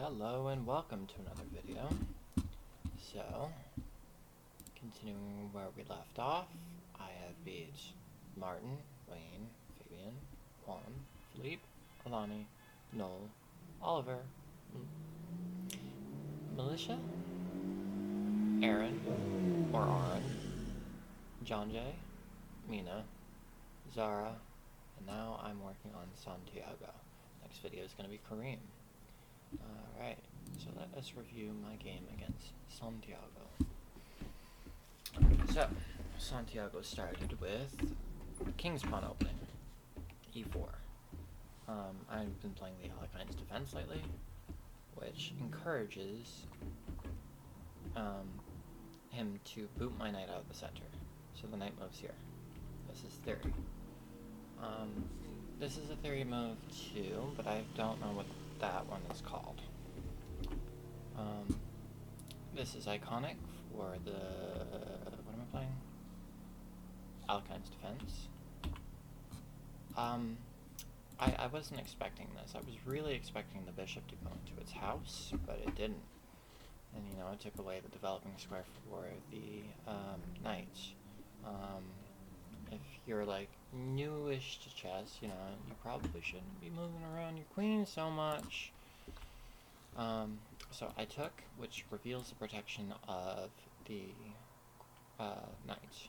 Hello and welcome to another video. So, continuing where we left off, I have beat Martin, Wayne, Fabian, Juan, Philippe, Alani, Noel, Oliver, Militia, Aaron, or Aaron, John J, Mina, Zara, and now I'm working on Santiago. Next video is going to be Kareem. Alright, so let us review my game against Santiago. So, Santiago started with King's Pawn opening, e4. I've been playing the Alekhine's defense lately, which encourages him to boot my knight out of the center. So the knight moves here. This is theory. This is a theory move too, but I don't know what that one is called. This is iconic for the, what am I playing? Alekhine's defense. I wasn't expecting this. I was really expecting the bishop to go into its house, but it didn't. And you know, it took away the developing square for the knight. If you're like newish to chess, you know, you probably shouldn't be moving around your queen so much. So I took, which reveals the protection of the knight.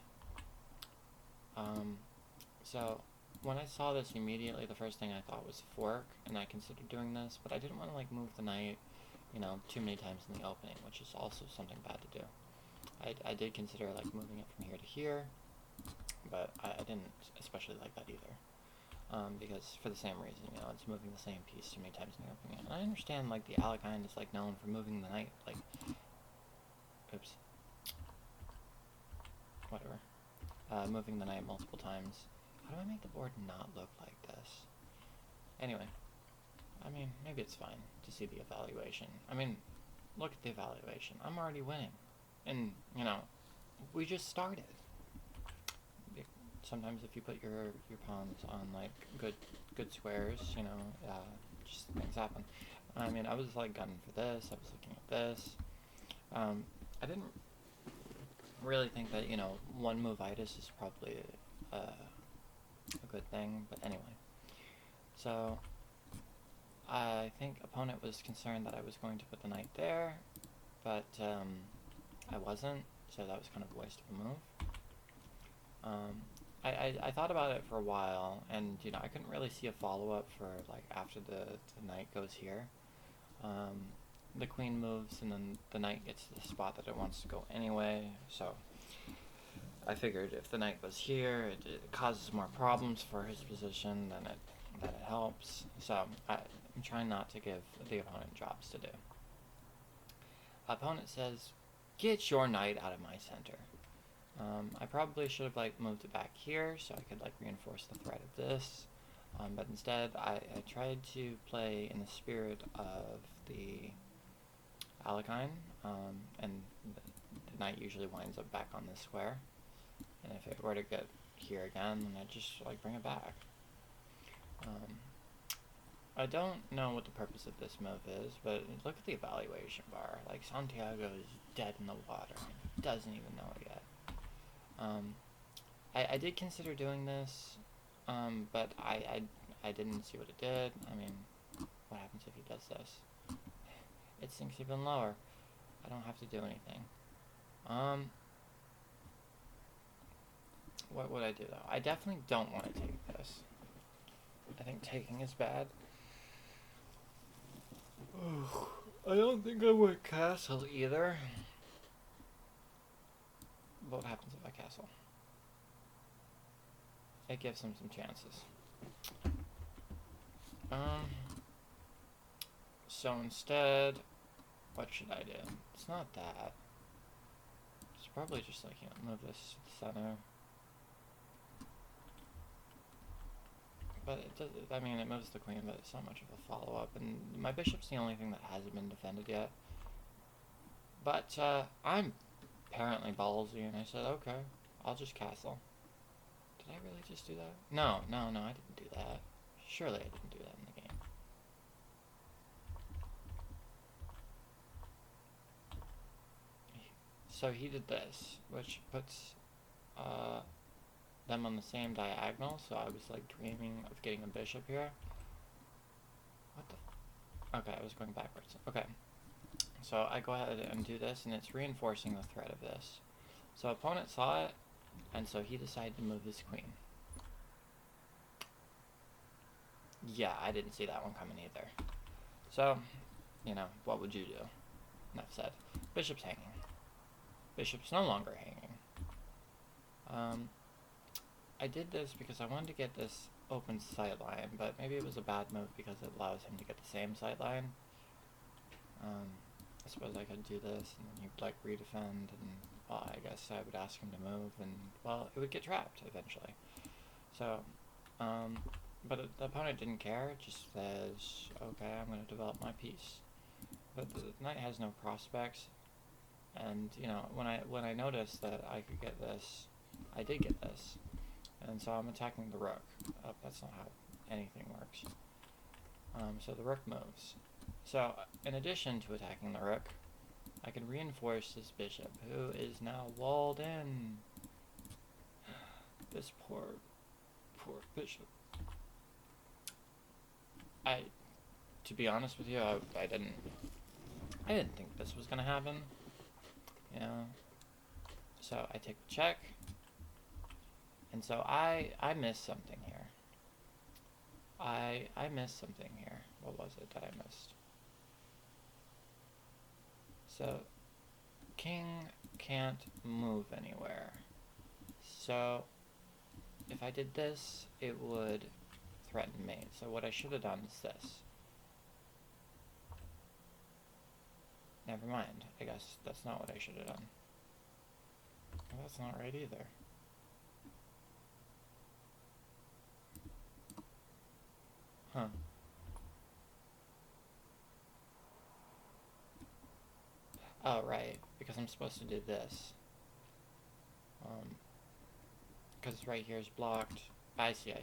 So when I saw this immediately, the first thing I thought was fork, and I considered doing this, but I didn't want to like move the knight, you know, too many times in the opening, which is also something bad to do. I did consider like moving it from here to here, but I didn't especially like that either. Because for the same reason, you know, it's moving the same piece too many times in the opening. And I understand, like, the Alekhine is, like, known for moving the knight, like, oops, whatever, moving the knight multiple times. How do I make the board not look like this? Anyway, I mean, maybe it's fine to see the evaluation. I mean, look at the evaluation. I'm already winning. And, you know, we just started. Sometimes if you put your pawns on like good squares, you know, just things happen. I mean, I was like gunning for this. I was looking at this. I didn't really think that, you know, one move-itis is probably a good thing. But anyway, so I think opponent was concerned that I was going to put the knight there, but I wasn't. So that was kind of a waste of a move. I thought about it for a while, and you know, I couldn't really see a follow-up for like after the knight goes here. The queen moves, and then the knight gets to the spot that it wants to go anyway. So I figured if the knight goes here, it causes more problems for his position than it helps. So I'm trying not to give the opponent jobs to do. Opponent says, "Get your knight out of my center." I probably should have like moved it back here so I could like reinforce the threat of this, but instead I tried to play in the spirit of the Alekhine, and the knight usually winds up back on this square, and if it were to get here again, then I'd just like bring it back. I don't know what the purpose of this move is, but look at the evaluation bar. Like, Santiago is dead in the water. He doesn't even know it yet. I did consider doing this, but I didn't see what it did. I mean, what happens if he does this? It sinks even lower. I don't have to do anything. What would I do, though? I definitely don't want to take this. I think taking is bad. I don't think I would castle either. What happens if I castle? It gives him some chances. So instead, what should I do? It's not that. It's probably just like, you know, move this to the center. But it does, I mean, it moves the queen, but it's not much of a follow-up. And my bishop's the only thing that hasn't been defended yet. But I'm apparently ballsy, and I said, okay, I'll just castle. Did I really just do that? No, I didn't do that. Surely I didn't do that in the game. So he did this, which puts them on the same diagonal, so I was like dreaming of getting a bishop here. What the? Okay, I was going backwards. Okay. So I go ahead and do this, and it's reinforcing the threat of this. So opponent saw it, and so he decided to move his queen. Yeah, I didn't see that one coming either. So, you know, what would you do? Enough said. Bishop's hanging. Bishop's no longer hanging. I did this because I wanted to get this open sight line, but maybe it was a bad move because it allows him to get the same sight line. I suppose I could do this, and then he'd like redefend, and well, I guess I would ask him to move, and well, it would get trapped eventually. So, but the opponent didn't care. It just says, okay, I'm going to develop my piece. But the knight has no prospects, and you know, when I noticed that I could get this, I did get this, and so I'm attacking the rook. That's not how anything works. So the rook moves. So in addition to attacking the rook, I can reinforce this bishop, who is now walled in. This poor bishop. To be honest with you, I didn't think this was gonna happen. You know. So I take the check, and so I missed something here. I missed something here. What was it that I missed? So king can't move anywhere. So if I did this, it would threaten me. So what I should have done is this. Never mind. I guess that's not what I should have done. Well, that's not right either. Huh. Oh, right. Because I'm supposed to do this. Because right here is blocked. I see.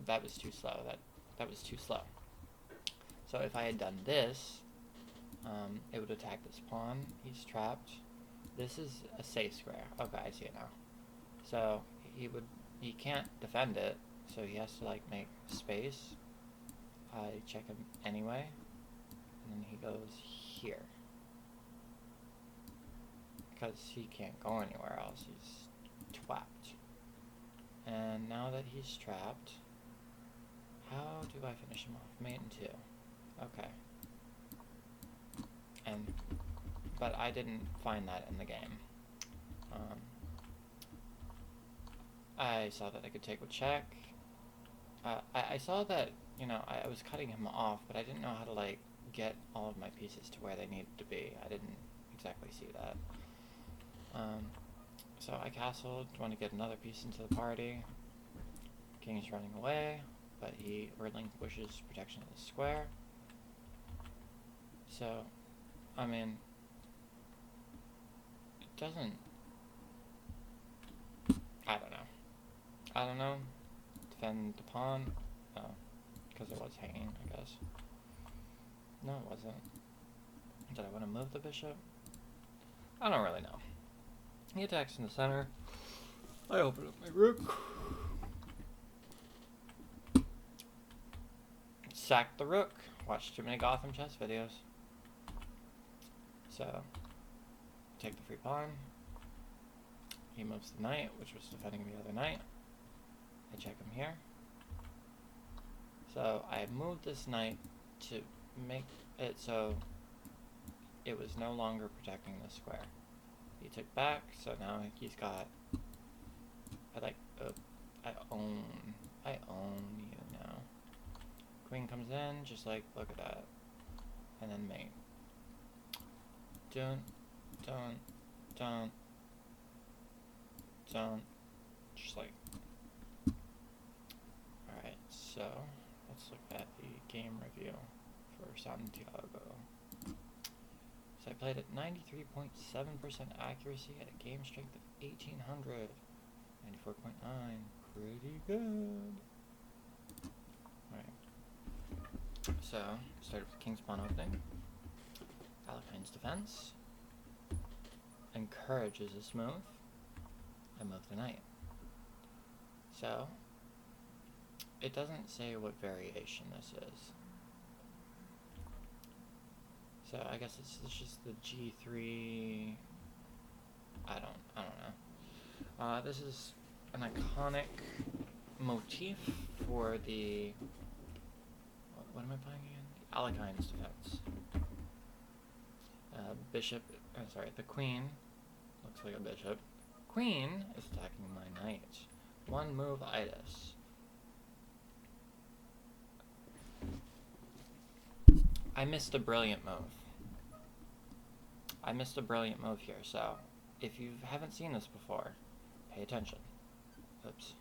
That was too slow. That was too slow. So if I had done this, it would attack this pawn. He's trapped. This is a safe square. Okay, I see it now. So he can't defend it, so he has to like make space. I check him anyway, and then he goes here. Because he can't go anywhere else, he's trapped. And now that he's trapped, how do I finish him off? Mate in 2. Okay. But I didn't find that in the game. I saw that I could take with check. I saw that, you know, I was cutting him off, but I didn't know how to, like, get all of my pieces to where they needed to be. I didn't exactly see that. So I castled, want to get another piece into the party. King's running away, but he relinquishes protection of the square. So, I mean, it doesn't... I don't know. Defend the pawn? No, because it was hanging, I guess. No, it wasn't. Did I want to move the bishop? I don't really know. He attacks in the center. I open up my rook. Sack the rook. Watch too many Gotham chess videos. So, take the free pawn. He moves the knight, which was defending the other knight. I check him here. So I moved this knight to make it so it was no longer protecting the square. He took back, so now he's got... I own you now. Queen comes in, just like, look at that. And then mate. Don't. Just like... Alright, so let's look at the game review for Santiago. So I played at 93.7% accuracy at a game strength of 1800. 94.9, pretty good. Alright. So, started with King's Pawn opening. Alekhine's defense. encourages this move, I move the knight. So, it doesn't say what variation this is. So I guess it's just the G3. I don't know. This is an iconic motif for the what am I playing again? The Alekhine's defense. Bishop. Sorry, the queen looks like a bishop. Queen is attacking my knight. One move itis. I missed a brilliant move. I missed a brilliant move here, so if you haven't seen this before, pay attention. Oops.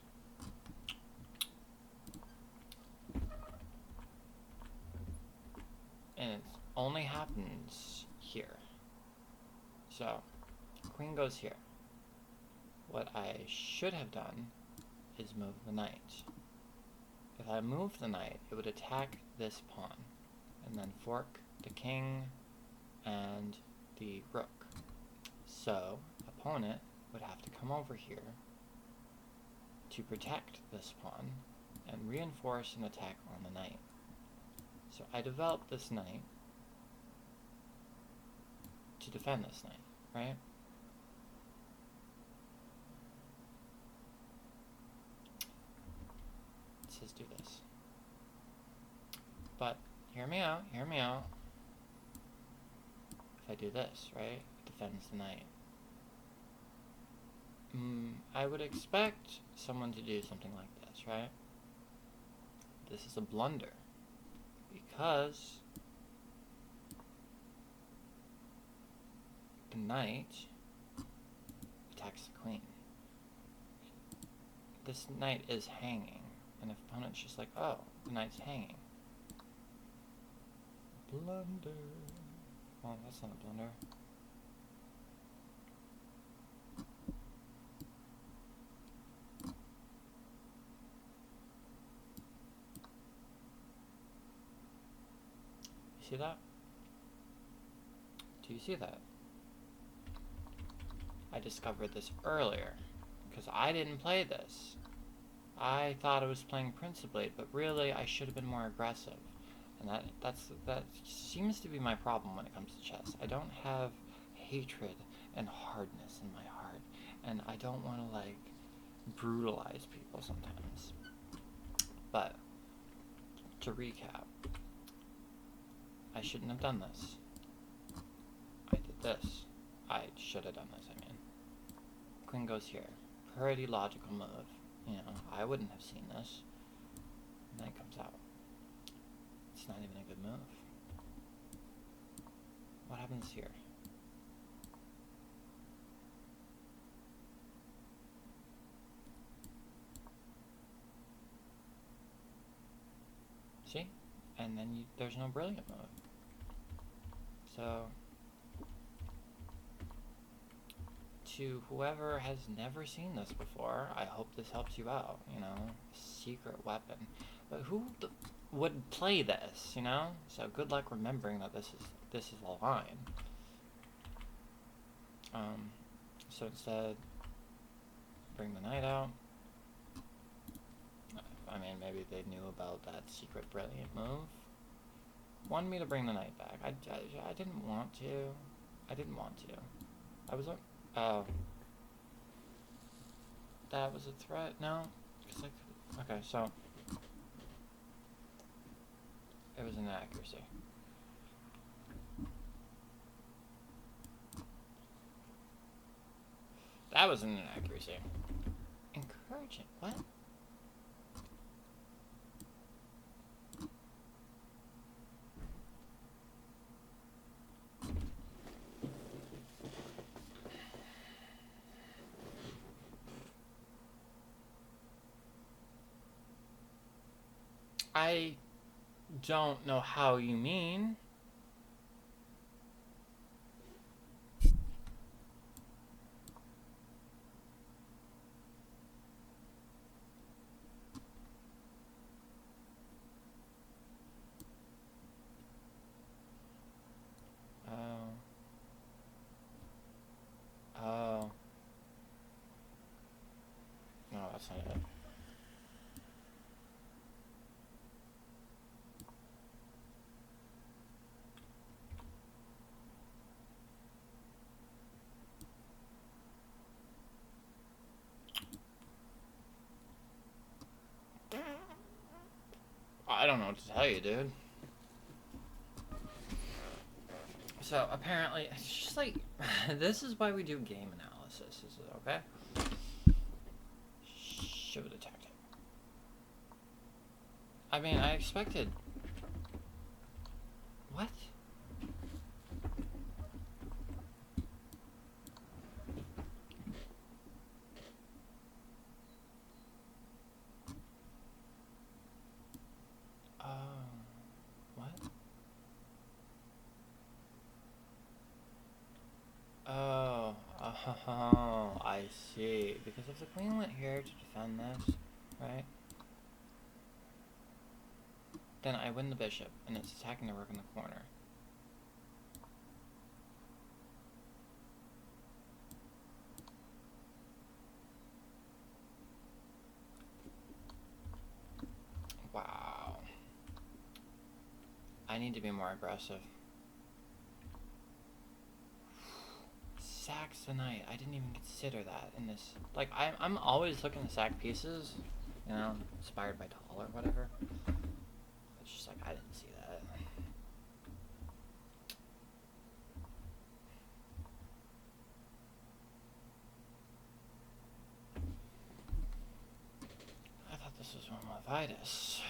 And it only happens here. So, queen goes here. What I should have done is move the knight. If I move the knight, it would attack this pawn, and then fork the king and the rook. So, opponent would have to come over here to protect this pawn and reinforce an attack on the knight. So I developed this knight to defend this knight, right? It says do this. But, hear me out, hear me out. If I do this, right, it defends the knight. I would expect someone to do something like this, right? This is a blunder, because the knight attacks the queen. This knight is hanging, and if the opponent's just like, oh, the knight's hanging. Blunder. Well, that's not a blunder. See that? Do you see that? I discovered this earlier, because I didn't play this. I thought I was playing principally, but really I should have been more aggressive. And that seems to be my problem when it comes to chess. I don't have hatred and hardness in my heart, and I don't want to, like, brutalize people sometimes. But, to recap, I shouldn't have done this. I did this. I should have done this, I mean. Queen goes here. Pretty logical move. You know, I wouldn't have seen this. Knight comes out. It's not even a good move. What happens here? See? And then there's no brilliant move. So, to whoever has never seen this before, I hope this helps you out, you know, secret weapon. But who would play this, you know? So good luck remembering that this is the line. So instead, bring the knight out. I mean, maybe they knew about that secret brilliant move. Wanted me to bring the knight back. I didn't want to. I didn't want to. I was oh. That was a threat? No? Cause okay, so it was an inaccuracy. That was an inaccuracy. Encouraging. What? I don't know how you mean. don't know what to tell you, dude. So apparently, it's just like, this is why we do game analysis, is it okay? Show the tactic. I mean, I expected... What? What? Oh, I see. Because if the queen went here to defend this, right? Then I win the bishop, and it's attacking the rook in the corner. Wow. I need to be more aggressive. Sacks the knight. I didn't even consider that in this. Like, I'm always looking to sack pieces, you know, inspired by Tall or whatever. It's just like, I didn't see that. I thought this was one with Vitus.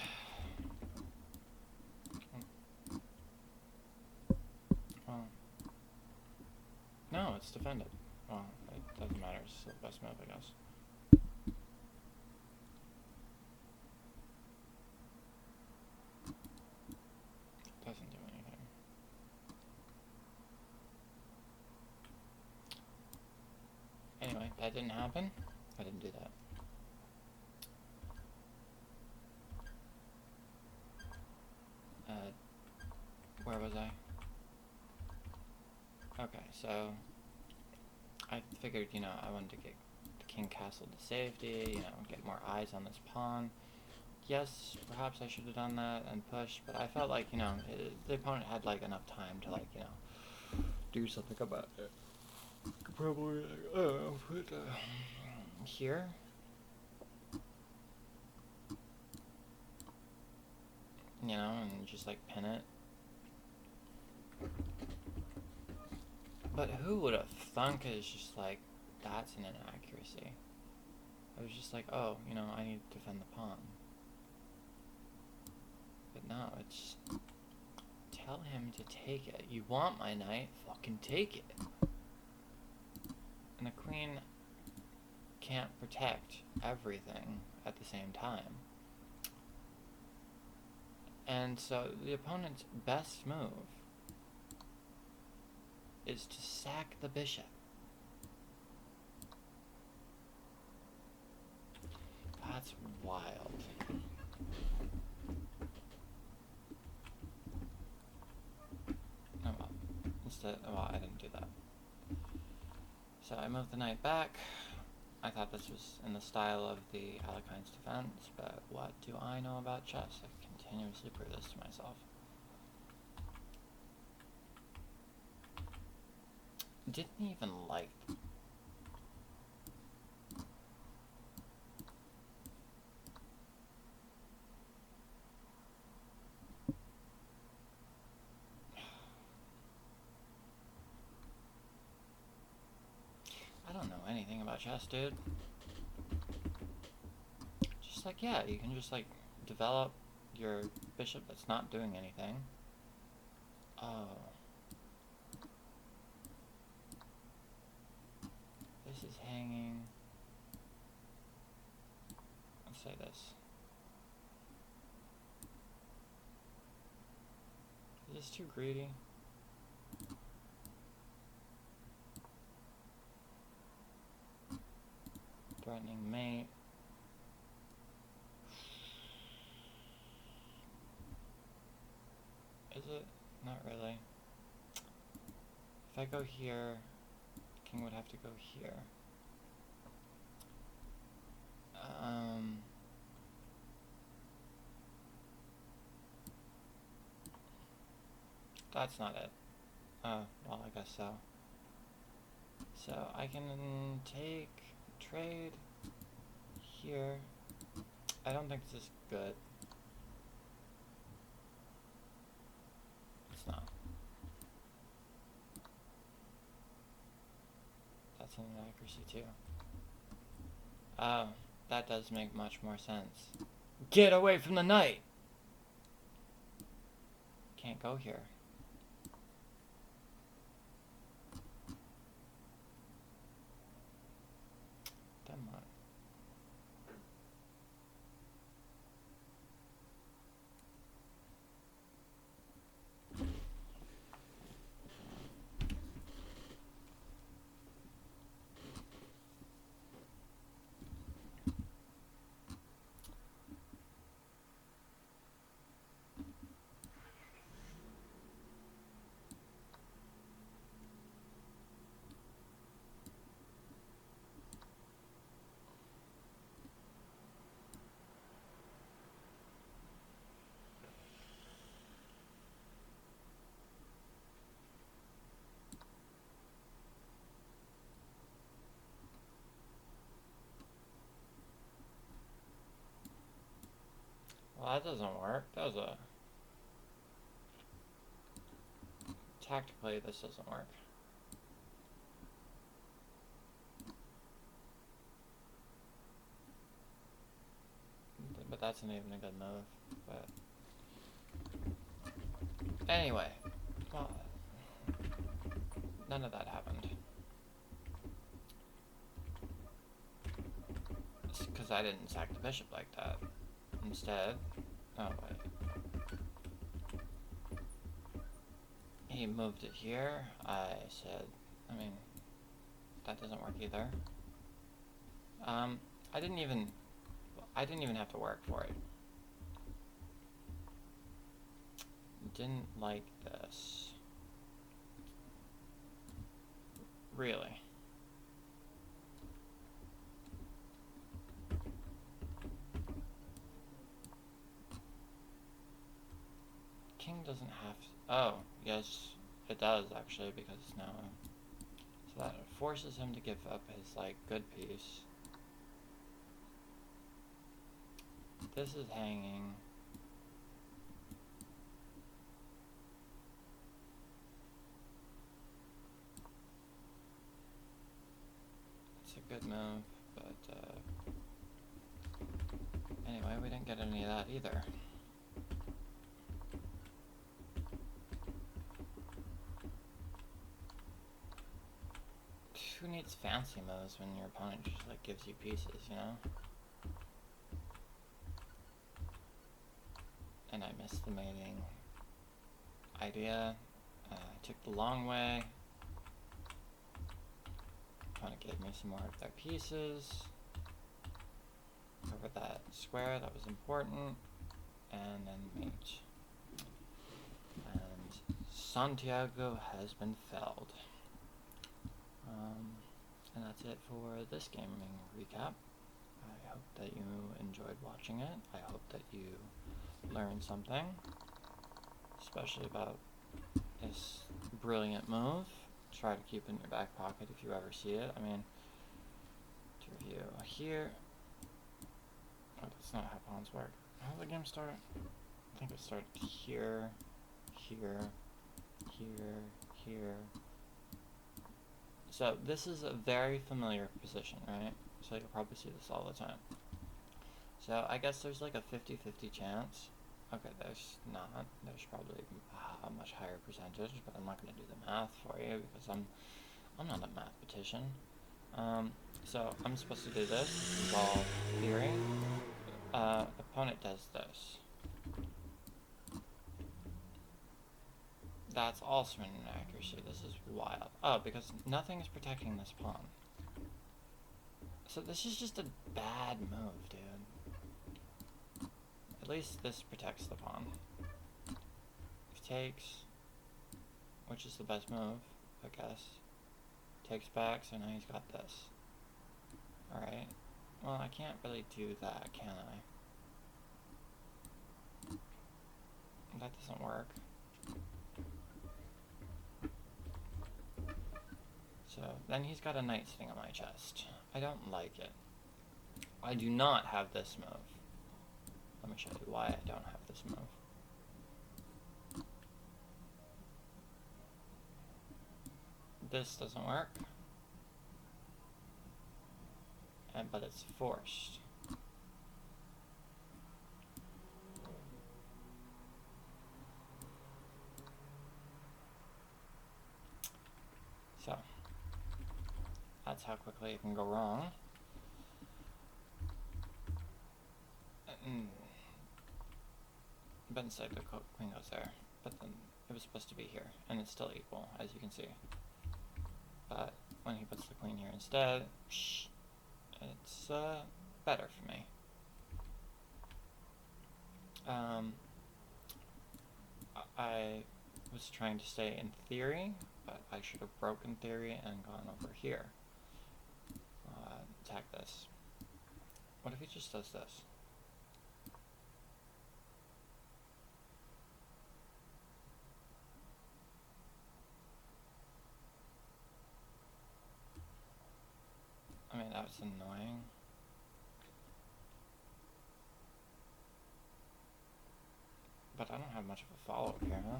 Well, no, it's defended. Well, it doesn't matter. It's still the best move, I guess. Doesn't do anything. Anyway, that didn't happen. I didn't do that. Where was I? Okay, so I figured, you know, I wanted to get the king castle to safety, you know, get more eyes on this pawn. Yes, perhaps I should have done that and pushed, but I felt like, you know, the opponent had, like, enough time to, like, you know, do something about it. Could probably, put, here. You know, and just, like, pin it. But who would have thunk it's just like, that's an inaccuracy. I was just like, oh, you know, I need to defend the pawn. But no, it's... Tell him to take it. You want my knight? Fucking take it. And the queen can't protect everything at the same time. And so the opponent's best move is to sack the bishop. That's wild. Oh well. Instead, well, I didn't do that. So I moved the knight back. I thought this was in the style of the Alekhine's defense, but what do I know about chess? I continuously prove this to myself. Didn't even like... I don't know anything about chess, dude. Just like, yeah, you can just like develop your bishop that's not doing anything. Oh. This is hanging. Let's say this. Is this too greedy? Threatening mate. Is it? Not really. If I go here, king would have to go here. That's not it. Oh, well, I guess so. So I can take, trade here. I don't think this is good. it's not. That's an inaccuracy too. Oh, that does make much more sense. Get away from the knight! Can't go here. Damn it. Well, that doesn't work. That was a... Tactically, this doesn't work. But that's not even a good move. But... Anyway. Well... None of that happened. It's because I didn't sack the bishop like that. Instead... Oh, wait. He moved it here. I said... I mean... That doesn't work either. I didn't even have to work for it. Didn't like this. Really. King doesn't have to... Oh, yes, it does actually, because now... So that forces him to give up his, like, good piece. This is hanging. It's a good move, but, anyway, we didn't get any of that either. Who needs fancy moves when your opponent just, like, gives you pieces, you know? And I missed the mating idea. I took the long way. Opponent gave me some more of their pieces. Cover that square, that was important. And then mate. And Santiago has been felled. And that's it for this gaming recap. I hope that you enjoyed watching it. I hope that you learned something, especially about this brilliant move. Try to keep it in your back pocket if you ever see it. I mean, to review here. Oh, that's not how pawns work. How did the game start? I think it started here, here, here, here. So this is a very familiar position, right? So you'll probably see this all the time. So I guess there's like a 50-50 chance. Okay, there's not. There's probably a much higher percentage, but I'm not going to do the math for you because I'm not a mathematician. So I'm supposed to do this. This is all theory. Opponent does this. That's also an inaccuracy. This is wild. Oh, because nothing is protecting this pawn. So this is just a bad move, dude. At least this protects the pawn. If takes, which is the best move, I guess. Takes back, so now he's got this. Alright. Well, I can't really do that, can I? That doesn't work. So then he's got a knight sitting on my chest. I don't like it. I do not have this move. Let me show you why I don't have this move. this doesn't work. But it's forced. So, that's how quickly it can go wrong. But instead the queen goes there. But then it was supposed to be here, and it's still equal, as you can see. But when he puts the queen here instead, it's better for me. I was trying to stay in theory, but I should have broken theory and gone over here. Attack this. What if he just does this? I mean, that was annoying. But I don't have much of a follow-up here, huh?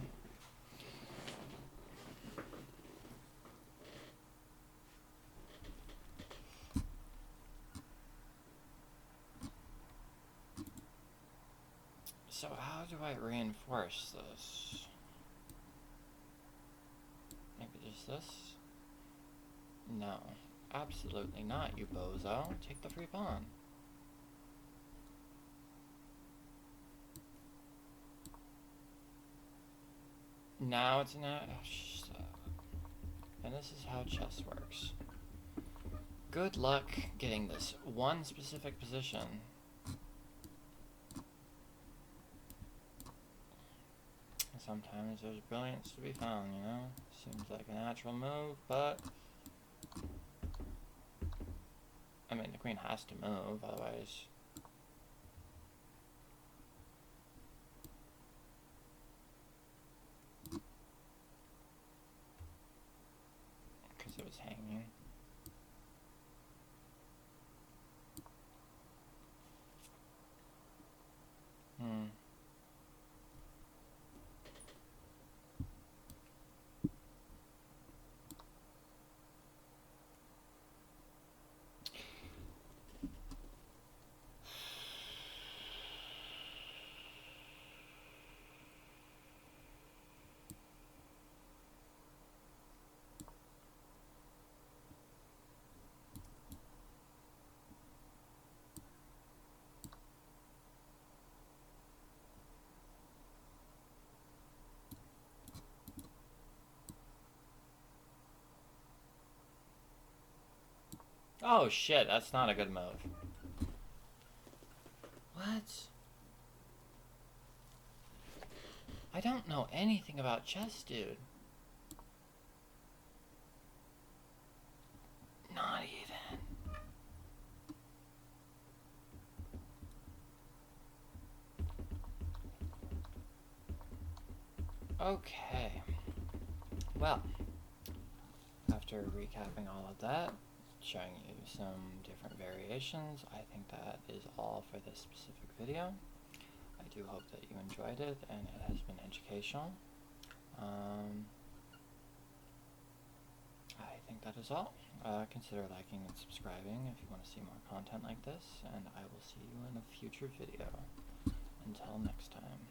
So how do I reinforce this? Maybe just this? No. Absolutely not, you bozo. Take the free pawn. Now it's not. And this is how chess works. Good luck getting this one specific position. Sometimes there's brilliance to be found, you know? Seems like a natural move, but I mean, the queen has to move, otherwise. Because it was hanging. Oh shit, that's not a good move. What? I don't know anything about chess, dude. Not even. Okay. Well, after recapping all of that, showing you some different variations, I think that is all for this specific video. I do hope that you enjoyed it and it has been educational. I think that is all. Consider liking and subscribing if you want to see more content like this, and I will see you in a future video. Until next time.